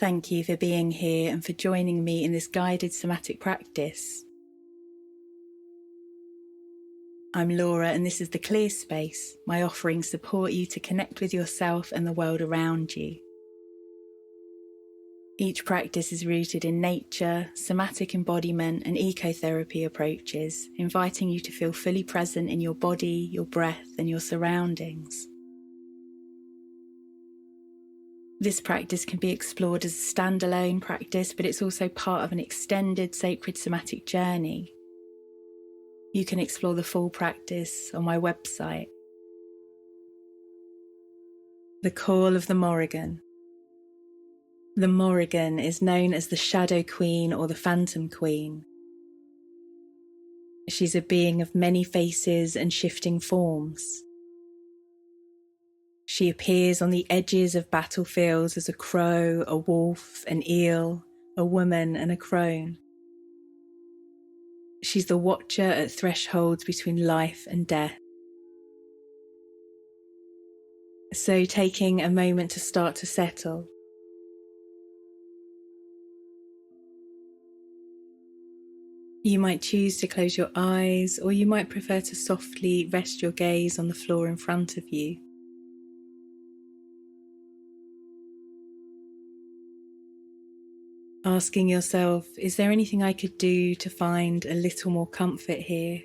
Thank you for being here and for joining me in this guided somatic practice. I'm Laura, and this is the Clear Space, my offering support you to connect with yourself and the world around you. Each practice is rooted in nature, somatic embodiment and ecotherapy approaches, inviting you to feel fully present in your body, your breath and your surroundings. This practice can be explored as a standalone practice, but it's also part of an extended sacred somatic journey. You can explore the full practice on my website. The Call of the Morrígan. The Morrígan is known as the Shadow Queen or the Phantom Queen. She's a being of many faces and shifting forms. She appears on the edges of battlefields as a crow, a wolf, an eel, a woman and a crone. She's the watcher at thresholds between life and death. So taking a moment to start to settle. You might choose to close your eyes, or you might prefer to softly rest your gaze on the floor in front of you. Asking yourself, is there anything I could do to find a little more comfort here?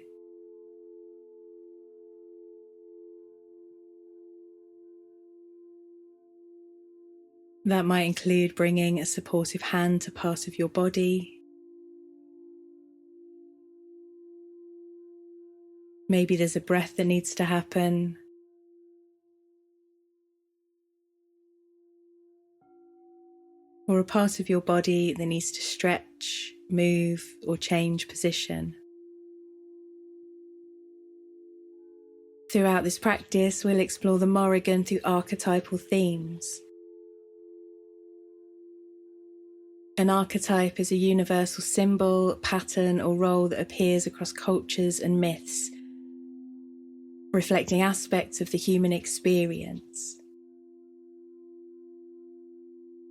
That might include bringing a supportive hand to part of your body. Maybe there's a breath that needs to happen. Or a part of your body that needs to stretch, move, or change position. Throughout this practice, we'll explore the Morrígan through archetypal themes. An archetype is a universal symbol, pattern, or role that appears across cultures and myths, reflecting aspects of the human experience.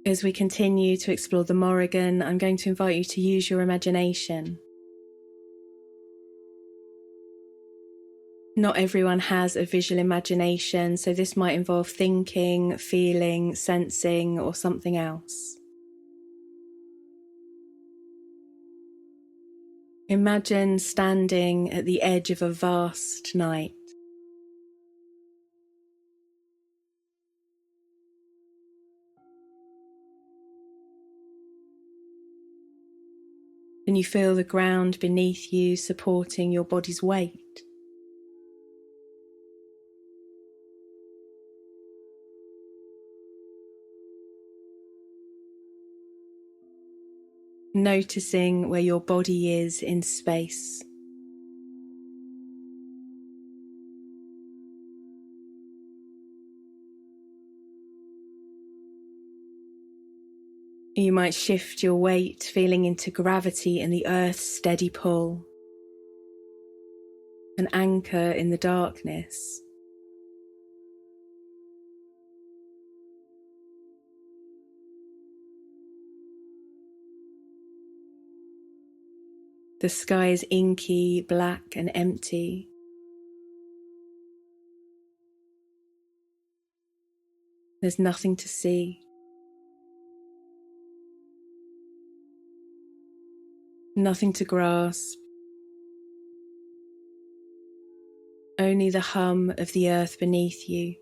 As we continue to explore the Morrígan, I'm going to invite you to use your imagination. Not everyone has a visual imagination, so this might involve thinking, feeling, sensing, or something else. Imagine standing at the edge of a vast night. And you feel the ground beneath you supporting your body's weight. Noticing where your body is in space. You might shift your weight, feeling into gravity and the earth's steady pull. An anchor in the darkness. The sky is inky, black and empty. There's nothing to see. Nothing to grasp. Only the hum of the earth beneath you.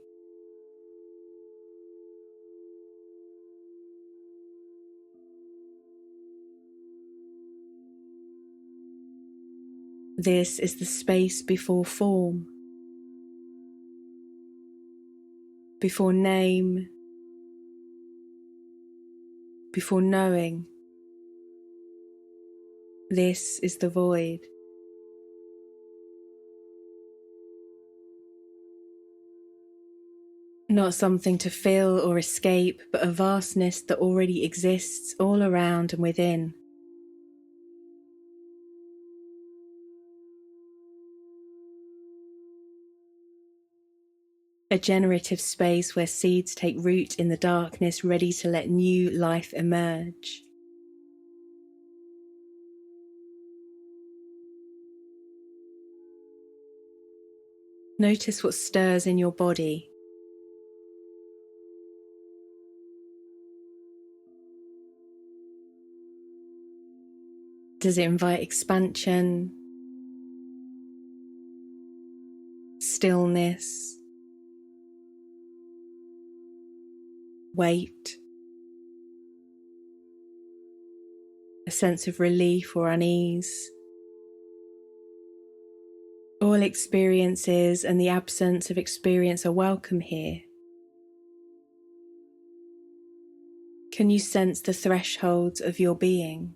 This is the space before form, before name, before knowing. This is the void. Not something to fill or escape, but a vastness that already exists all around and within. a generative space where seeds take root in the darkness, ready to let new life emerge. Notice what stirs in your body. Does it invite expansion, stillness, weight, a sense of relief or unease? All experiences and the absence of experience are welcome here. Can you sense the thresholds of your being?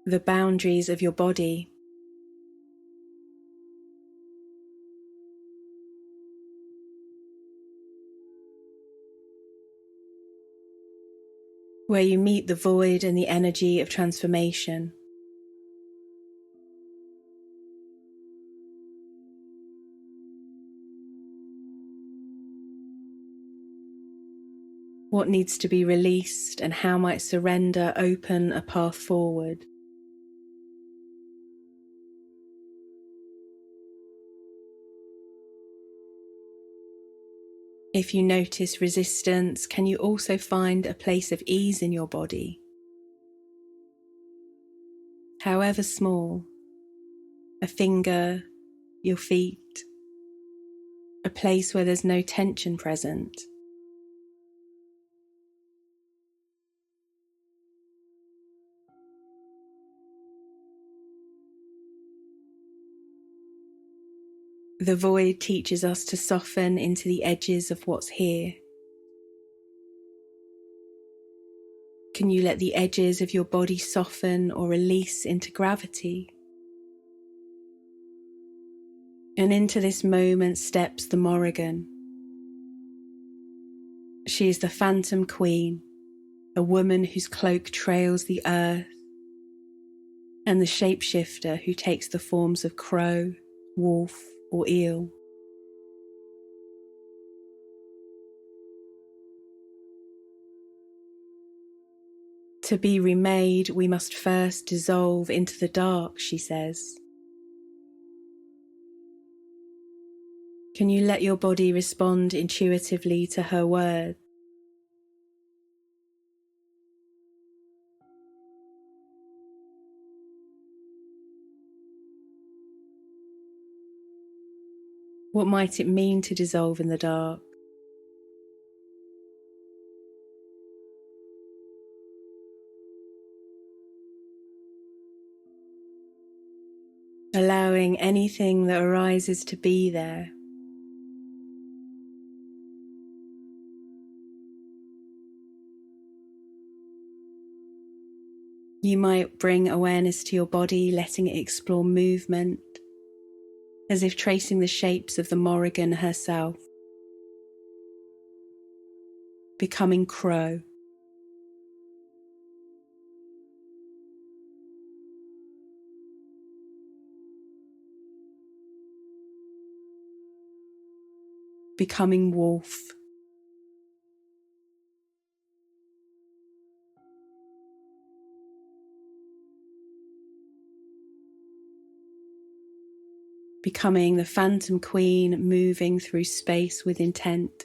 The boundaries of your body. Where you meet the void and the energy of transformation. What needs to be released and how might surrender open a path forward? If you notice resistance, can you also find a place of ease in your body? However small, a finger, your feet, a place where there's no tension present. The void teaches us to soften into the edges of what's here. Can you let the edges of your body soften or release into gravity? And into this moment steps the Morrígan. She is the phantom queen, a woman whose cloak trails the earth, and the shapeshifter who takes the forms of crow, wolf, or eel. To be remade, we must first dissolve into the dark, she says. Can you let your body respond intuitively to her words? What might it mean to dissolve in the dark? Allowing anything that arises to be there. You might bring awareness to your body, letting it explore movement, as if tracing the shapes of the Morrígan herself. Becoming crow. Becoming wolf. Becoming the phantom queen, moving through space with intent.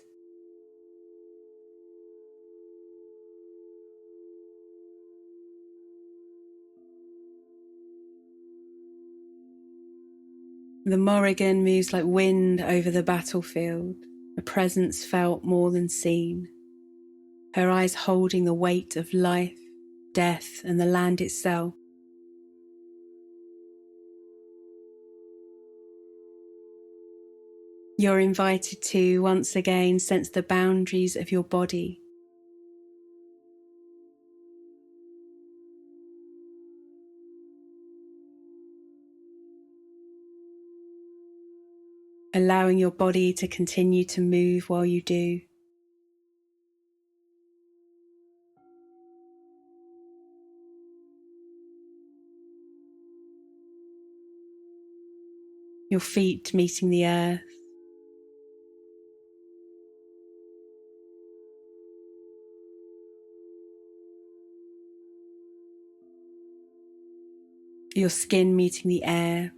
The Morrígan moves like wind over the battlefield, a presence felt more than seen, her eyes holding the weight of life, death, and the land itself. You're invited to, once again, sense the boundaries of your body. Allowing your body to continue to move while you do. your feet meeting the earth, your skin meeting the air,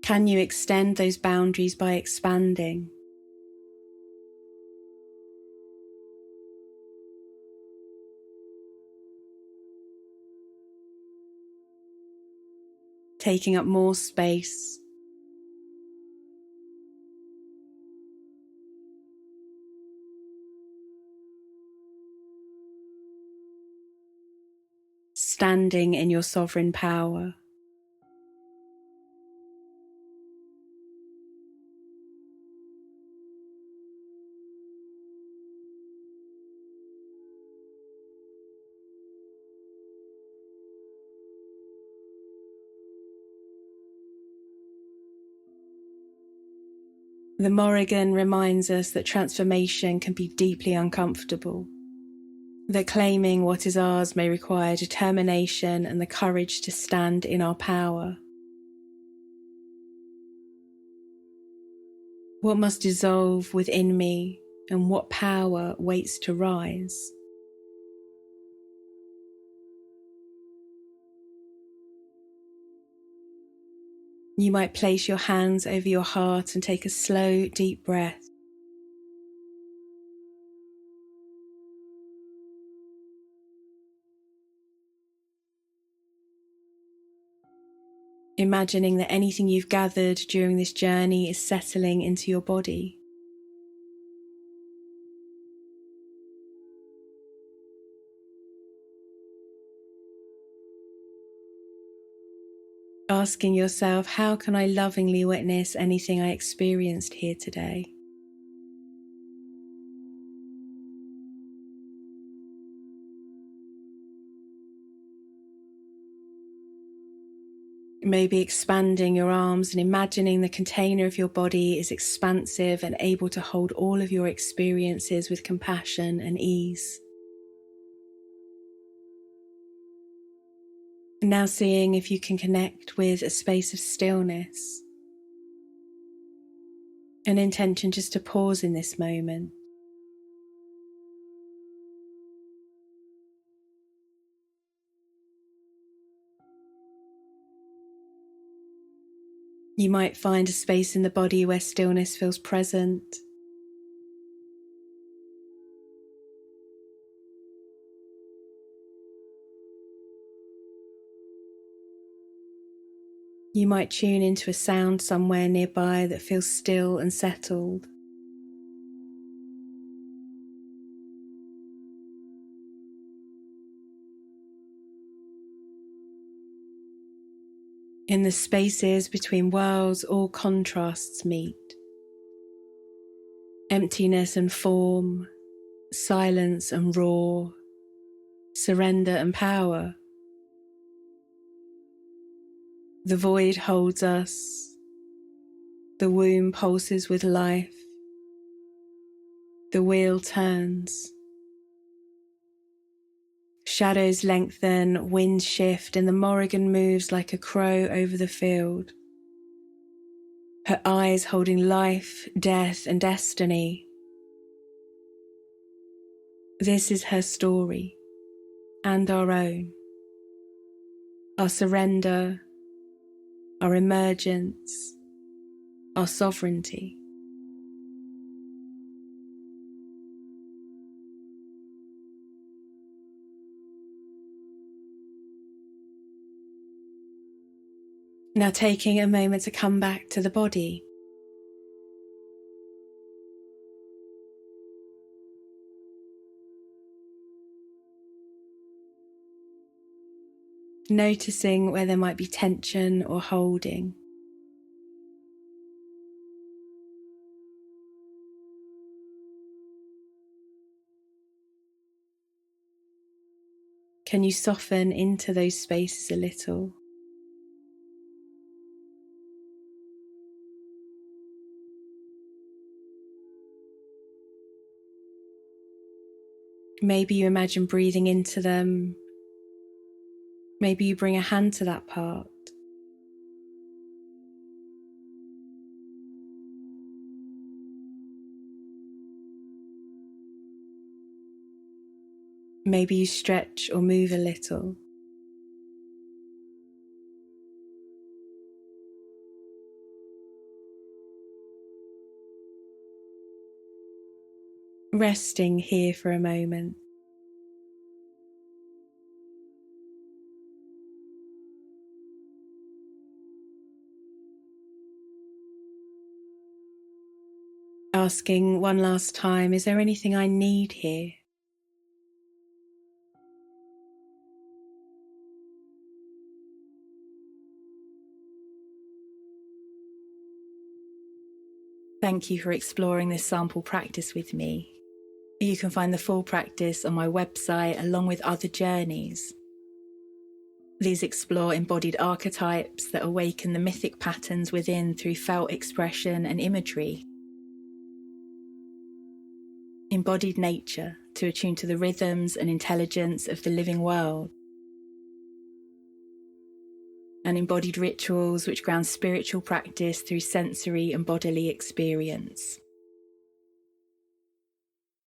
can you extend those boundaries by expanding? Taking up more space, standing in your sovereign power. The Morrigan reminds us that transformation can be deeply uncomfortable, that claiming what is ours may require determination and the courage to stand in our power. What must dissolve within me, and what power waits to rise? You might place your hands over your heart and take a slow, deep breath. Imagining that anything you've gathered during this journey is settling into your body. Asking yourself, how can I lovingly witness anything I experienced here today? Maybe expanding your arms and imagining the container of your body is expansive and able to hold all of your experiences with compassion and ease. Now seeing if you can connect with a space of stillness. An intention just to pause in this moment. You might find a space in the body where stillness feels present. You might tune into a sound somewhere nearby that feels still and settled. In the spaces between worlds, all contrasts meet. Emptiness and form, silence and roar, surrender and power. The void holds us. The womb pulses with life. The wheel turns. Shadows lengthen, winds shift, and the Morrigan moves like a crow over the field. Her eyes holding life, death, and destiny. This is her story, and our own. Our surrender, our emergence, our sovereignty. Now taking a moment to come back to the body. Noticing where there might be tension or holding. Can you soften into those spaces a little? Maybe you imagine breathing into them. Maybe you bring a hand to that part. Maybe you stretch or move a little. Resting here for a moment. Asking one last time, is there anything I need here? Thank you for exploring this sample practice with me. You can find the full practice on my website along with other journeys. These explore embodied archetypes that awaken the mythic patterns within through felt expression and imagery. Embodied nature to attune to the rhythms and intelligence of the living world. And embodied rituals which ground spiritual practice through sensory and bodily experience.